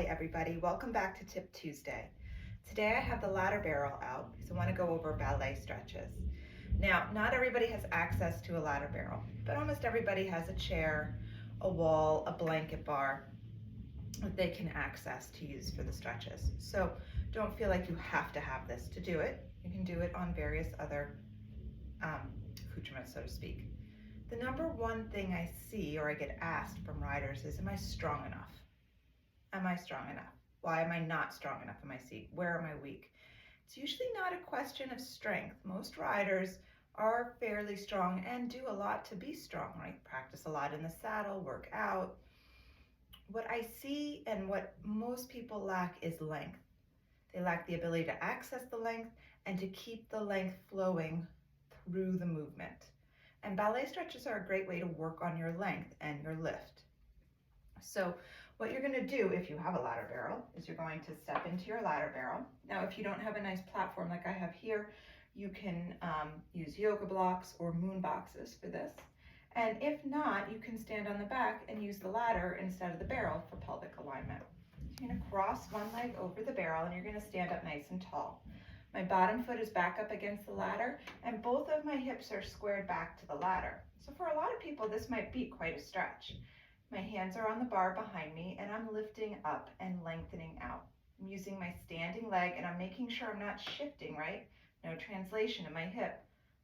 Hi everybody, welcome back to Tip Tuesday. Today I have the ladder barrel out because I want to go over ballet stretches. Now, not everybody has access to a ladder barrel, but almost everybody has a chair, a wall, a blanket bar that they can access to use for the stretches. So don't feel like you have to have this to do it. You can do it on various other accoutrements, so to speak. The number one thing I see or I get asked from riders is, am I strong enough? Am I strong enough? Why am I not strong enough in my seat? Where am I weak? It's usually not a question of strength. Most riders are fairly strong and do a lot to be strong, right? Practice a lot in the saddle, work out. What I see and what most people lack is length. They lack the ability to access the length and to keep the length flowing through the movement. And ballet stretches are a great way to work on your length and your lift. So what you're going to do if you have a ladder barrel is you're going to step into your ladder barrel. Now, if you don't have a nice platform like I have here, you can use yoga blocks or moon boxes for this. And if not, you can stand on the back and use the ladder instead of the barrel for pelvic alignment. You're going to cross one leg over the barrel and you're going to stand up nice and tall. My bottom foot is back up against the ladder and both of my hips are squared back to the ladder. So for a lot of people, this might be quite a stretch. My hands are on the bar behind me and I'm lifting up and lengthening out. I'm using my standing leg and I'm making sure I'm not shifting, right? No translation in my hip,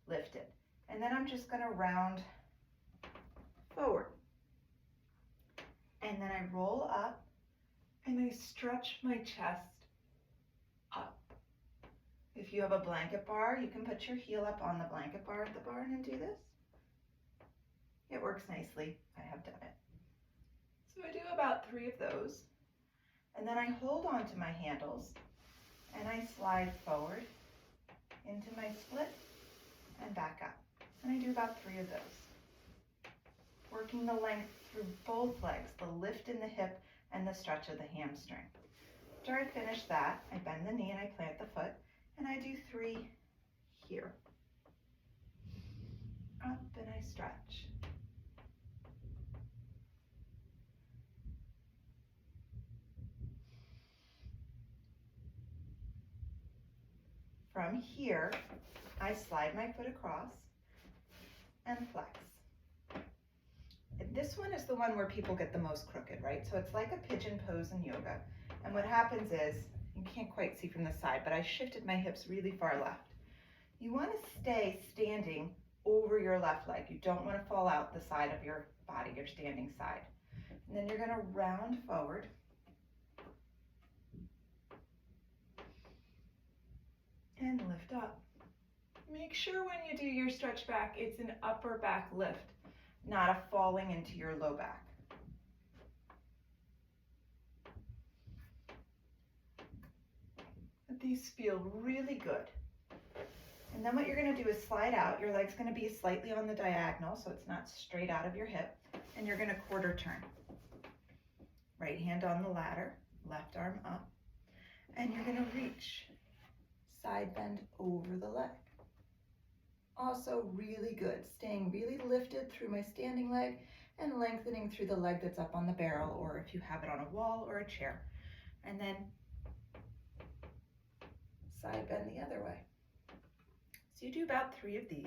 lifted. And then I'm just gonna round forward. And then I roll up and I stretch my chest up. If you have a blanket bar, you can put your heel up on the blanket bar at the barn and do this. It works nicely, I have done it. So I do about 3 of those, and then I hold on to my handles and I slide forward into my split and back up. And I do about 3 of those. Working the length through both legs, the lift in the hip and the stretch of the hamstring. After I finish that, I bend the knee and I plant the foot, and I do 3 here. Up and I stretch. From here, I slide my foot across and flex. This one is the one where people get the most crooked, right? So it's like a pigeon pose in yoga. And what happens is, you can't quite see from the side, but I shifted my hips really far left. You want to stay standing over your left leg. You don't want to fall out the side of your body, your standing side. And then you're going to round forward. And lift up. Make sure when you do your stretch back, it's an upper back lift, not a falling into your low back. But these feel really good. And then what you're going to do is slide out. Your leg's going to be slightly on the diagonal, so it's not straight out of your hip. And you're going to quarter turn. Right hand on the ladder, left arm up. And you're going to reach. Side bend over the leg. Also really good, staying really lifted through my standing leg and lengthening through the leg that's up on the barrel, or if you have it on a wall or a chair. And then side bend the other way. So you do about 3 of these,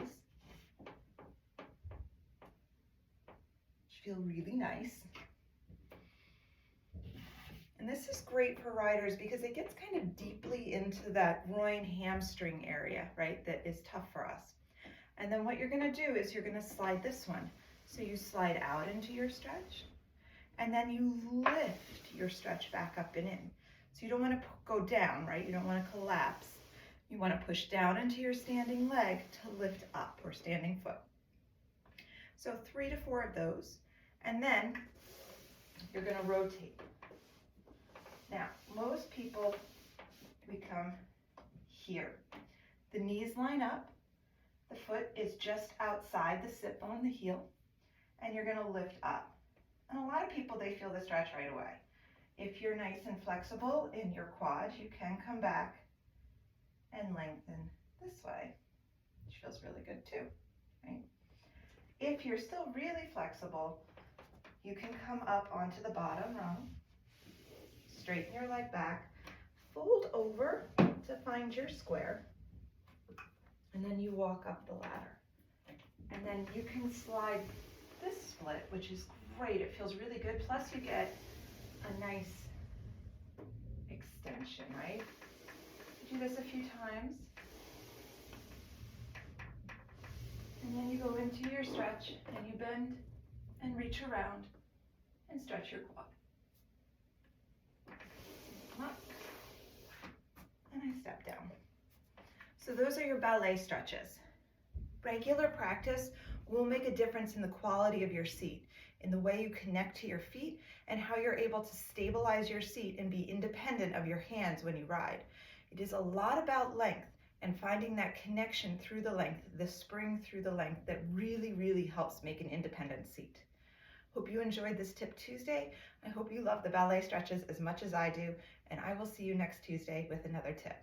which feel really nice. And this is great for riders because it gets kind of deeply into that groin hamstring area, right, that is tough for us. And then what you're going to do is you're going to slide this one. So you slide out into your stretch, and then you lift your stretch back up and in. So you don't want to go down, right? You don't want to collapse. You want to push down into your standing leg to lift up, or standing foot. So 3 to 4 of those, and then you're going to rotate. Now, most people, we come here. The knees line up, the foot is just outside the sit bone, the heel, and you're gonna lift up. And a lot of people, they feel the stretch right away. If you're nice and flexible in your quads, you can come back and lengthen this way, which feels really good too, right? If you're still really flexible, you can come up onto the bottom rung, straighten your leg back, fold over to find your square, and then you walk up the ladder. And then you can slide this split, which is great. It feels really good. Plus you get a nice extension, right? Do this a few times. And then you go into your stretch and you bend and reach around and stretch your quad. Up. And I step down. So those are your ballet stretches. Regular practice will make a difference in the quality of your seat, in the way you connect to your feet, and how you're able to stabilize your seat and be independent of your hands when you ride. It is a lot about length and finding that connection through the length, the spring through the length, that really, really helps make an independent seat. Hope you enjoyed this Tip Tuesday. I hope you love the ballet stretches as much as I do, and I will see you next Tuesday with another tip.